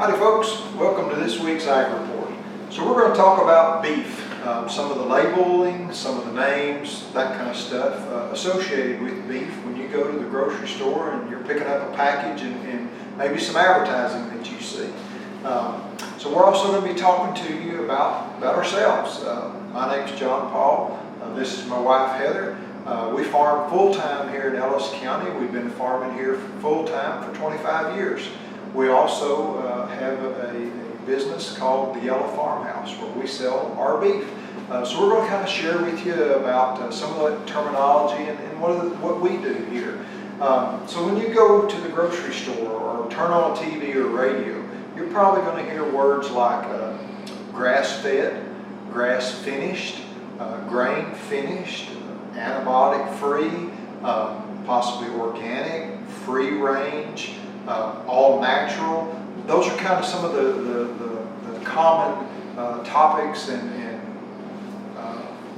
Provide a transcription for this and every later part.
Howdy folks, welcome to this week's Ag Report. So we're going to talk about beef, some of the labeling, some of the names, that kind of stuff associated with beef when you go to the grocery store and you're picking up a package and maybe some advertising that you see. So we're also going to be talking to you about ourselves. My name's John Paul, this is my wife Heather. We farm full-time here in Ellis County. We've been farming here full-time for 25 years. We also have a business called the Yellow Farmhouse where we sell our beef. So we're going to kind of share with you about some of the terminology and what we do here. So when you go to the grocery store or turn on TV or radio, you're probably going to hear words like grass-fed, grass-finished, grain-finished, antibiotic-free, possibly organic, free-range, all natural. Those are kind of some of the common topics and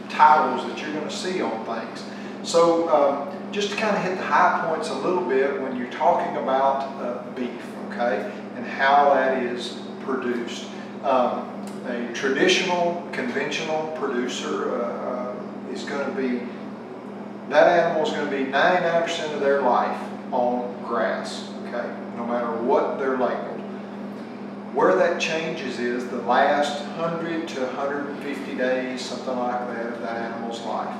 titles that you're going to see on things. So just to kind of hit the high points a little bit when you're talking about beef, okay, and how that is produced. A traditional, conventional producer is going to be, that animal is going to be 99% of their life on grass, okay, no matter what they're labeled. Where that changes is the last 100 to 150 days, something like that, of that animal's life.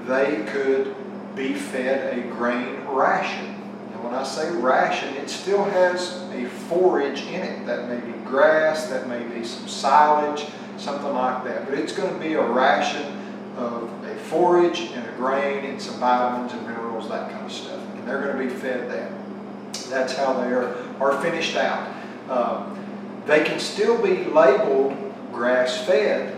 They could be fed a grain ration. And when I say ration, it still has a forage in it. That may be grass, that may be some silage, something like that. But it's going to be a ration of a forage and a grain and some vitamins and minerals, that kind of stuff. And they're going to be fed that. That's how they are finished out. They can still be labeled grass-fed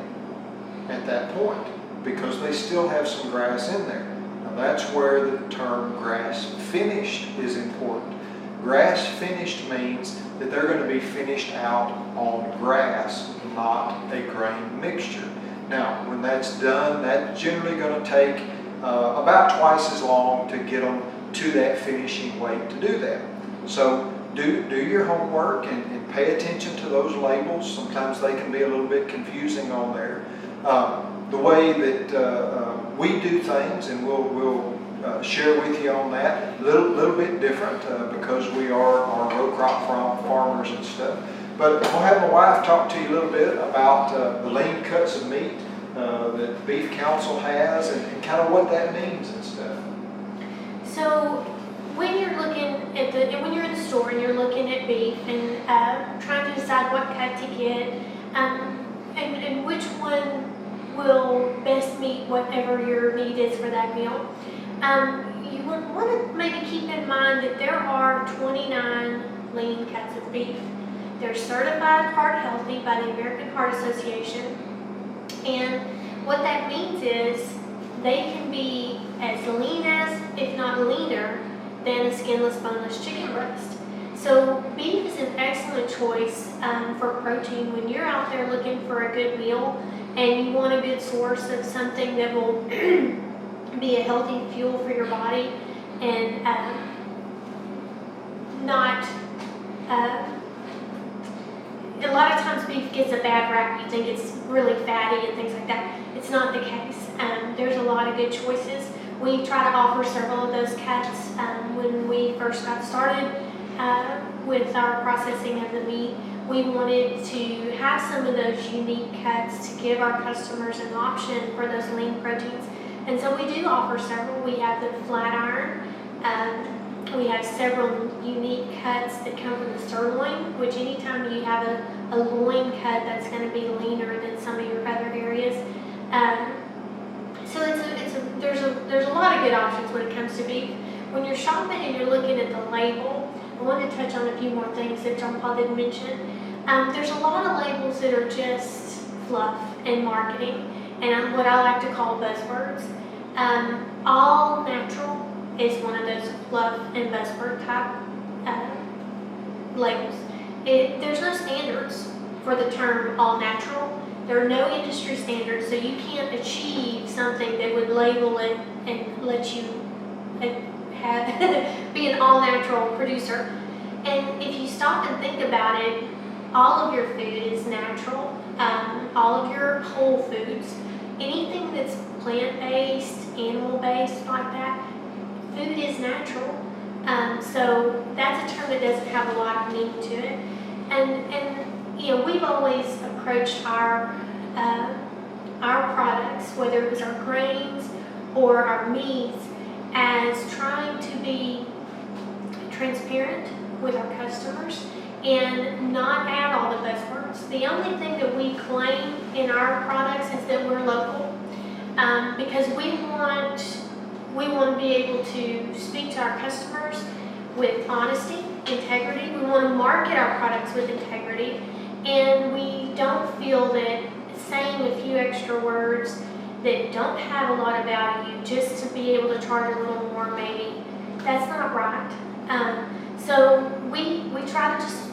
at that point because they still have some grass in there. Now that's where the term grass-finished is important. Grass-finished means that they're going to be finished out on grass, not a grain mixture. Now, when that's done, that's generally going to take about twice as long to get them to that finishing weight to do that. So do your homework and pay attention to those labels. Sometimes they can be a little bit confusing on there. The way that we do things, and we'll share with you on that, a little bit different because we are row crop farmers and stuff. But we'll have my wife talk to you a little bit about the lean cuts of meat that Beef Council has and kind of what that means and stuff. So when you're looking at when you're in the store and you're looking at beef and trying to decide what cut to get and which one will best meet whatever your need is for that meal, you would want to maybe keep in mind that there are 29 lean cuts of beef. They're certified heart healthy by the American Heart Association, and what that means is they can be as lean as, if not leaner, than a skinless, boneless chicken breast. So beef is an excellent choice for protein when you're out there looking for a good meal and you want a good source of something that will be a healthy fuel for your body and not. A lot of times beef gets a bad rap. You think it's really fatty and things like that. It's not the case. There's a lot of good choices. We try to offer several of those cuts when we first got started with our processing of the meat. We wanted to have some of those unique cuts to give our customers an option for those lean proteins. And so we do offer several. We have the flat iron. We have several unique cuts that come from the sirloin, which anytime you have a loin cut, that's going to be leaner than some of your other areas. So there's a lot of good options when it comes to beef. When you're shopping and you're looking at the label, I want to touch on a few more things that John Paul didn't mention. There's a lot of labels that are just fluff and marketing, and what I like to call buzzwords. All natural is one of those fluff and buzzword type labels. There's no standards for the term all natural. There are no industry standards, so you can't achieve something that would label it and let you be an all natural producer. And if you stop and think about it, all of your food is natural, all of your whole foods, anything that's plant-based, animal-based like that, food is natural. So that's a term that doesn't have a lot of meaning to it. And you know, we've always approached our products, whether it was our grains or our meats, as trying to be transparent with our customers and not add all the buzzwords. The only thing that we claim in our products is that we're local, because we want to be able to speak to our customers with honesty, integrity. We want to market our products with integrity, and we don't feel that saying a few extra words that don't have a lot of value just to be able to charge a little more, maybe, that's not right. So we try to just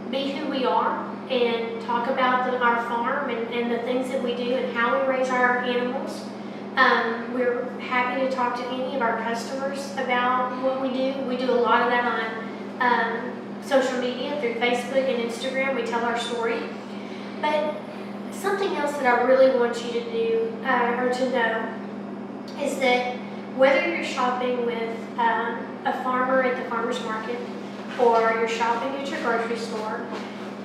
be who we are and talk about our farm and the things that we do and how we raise our animals. We're happy to talk to any of our customers about what we do. We do a lot of that on social media, through Facebook and Instagram. We tell our story. But something else that I really want you to do, or to know, is that whether you're shopping with a farmer at the farmer's market or you're shopping at your grocery store,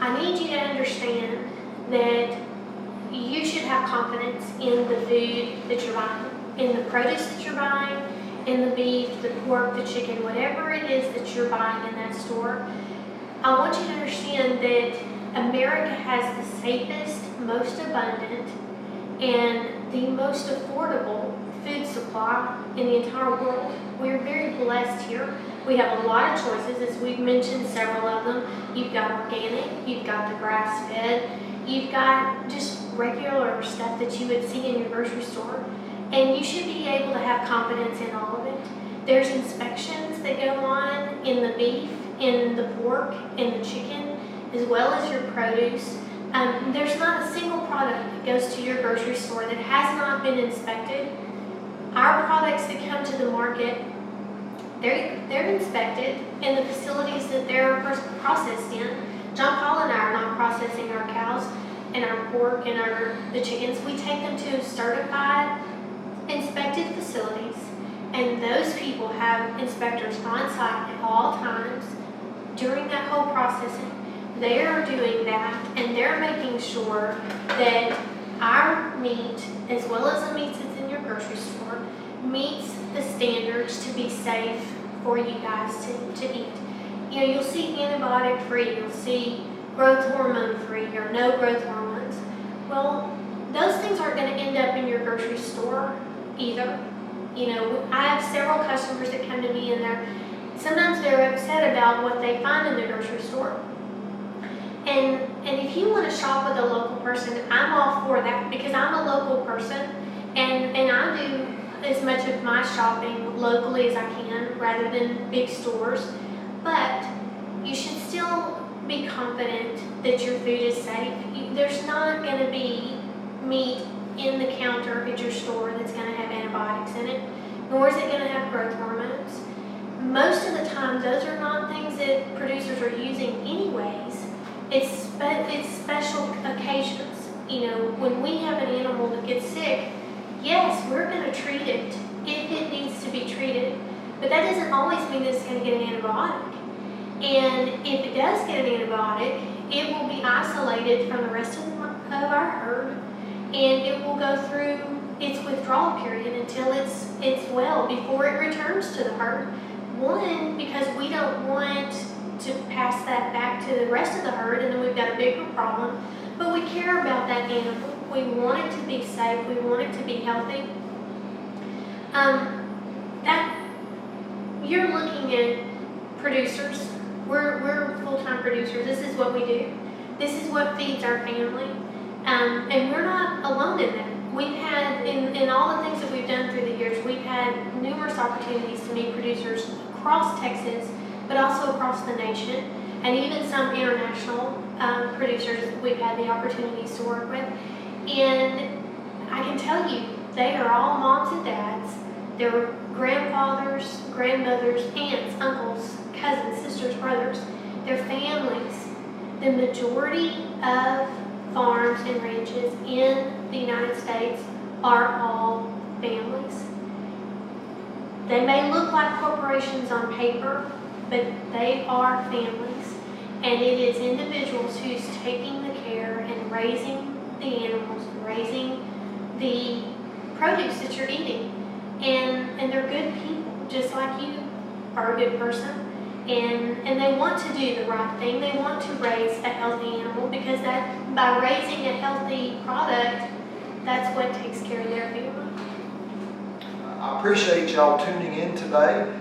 I need you to understand that you should have confidence in the food that you're buying, in the produce that you're buying, in the beef, the pork, the chicken, whatever it is that you're buying in that store. I want you to understand that America has the safest, most abundant, and the most affordable food supply in the entire world. We're very blessed here. We have a lot of choices, as we've mentioned several of them. You've got organic, you've got the grass-fed, you've got just regular stuff that you would see in your grocery store. And you should be able to have confidence in all of it. There's inspections that go on in the beef, in the pork, in the chicken, as well as your produce. There's not a single product that goes to your grocery store that has not been inspected. Our products that come to the market, they're inspected in the facilities that they're processed in. John Paul and I are not processing our cows and our pork and the chickens. We take them to certified, inspected facilities, and those people have inspectors on site at all times during that whole processing. They are doing that, and they're making sure that our meat, as well as the meats that's in your grocery store, meets the standards to be safe for you guys to eat. You know, you'll see antibiotic free, you'll see growth hormone free, or no growth hormones. Well, those things aren't going to end up in your grocery store either. You know, I have several customers that come to me and sometimes they're upset about what they find in the grocery store. And if you want to shop with a local person, I'm all for that, because I'm a local person and I do as much of my shopping locally as I can rather than big stores. But you should still be confident that your food is safe. There's not going to be meat in the counter at your store that's going to have antibiotics in it, nor is it going to have growth hormones. Most of the time, those are not things that producers are using anyways. It's special occasions. You know, when we have an animal that gets sick, yes, we're going to treat it if it needs to be treated, but that doesn't always mean that it's going to get an antibiotic. And if it does get an antibiotic, it will be isolated from the rest of our herd, and it will go through its withdrawal period until it's well before it returns to the herd. One, because we don't want to pass that back to the rest of the herd, and then we've got a bigger problem. But we care about that animal. We want it to be safe. We want it to be healthy. That you're looking at producers. We're full-time producers. This is what we do. This is what feeds our family. And we're not alone in that. We've had, in all the things that we've done through the years, we've had numerous opportunities to meet producers across Texas, but also across the nation, and even some international producers we've had the opportunities to work with. And I can tell you, they are all moms and dads. They're grandfathers, grandmothers, aunts, uncles, cousins, sisters, brothers. They're families the majority of farms and ranches in the United States are all families. They may look like corporations on paper, but they are families. And it is individuals who's taking the care and raising the animals, raising the produce that you're eating. And they're good people, just like you are a good person. And they want to do the right thing. They want to raise a healthy animal, because that by raising a healthy product, that's what takes care of their family. I appreciate y'all tuning in today.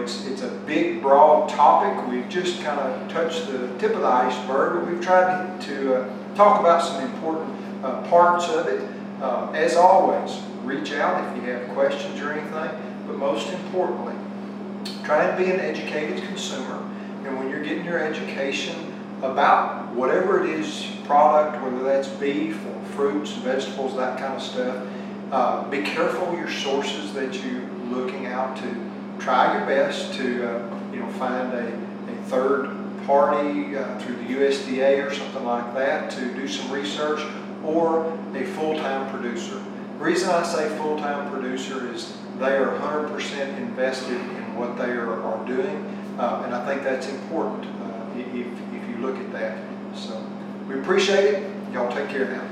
It's a big, broad topic. We've just kind of touched the tip of the iceberg, but we've tried to talk about some important parts of it. As always, reach out if you have questions or anything, but most importantly, try and be an educated consumer. And when you're getting your education about whatever it is, product, whether that's beef or fruits, vegetables, that kind of stuff, be careful your sources that you're looking out to. Try your best to find a third party through the USDA or something like that to do some research, or a full-time producer. The reason I say full-time producer is they are 100% invested in what they are doing, and I think that's important if you look at that. So we appreciate it. Y'all take care now.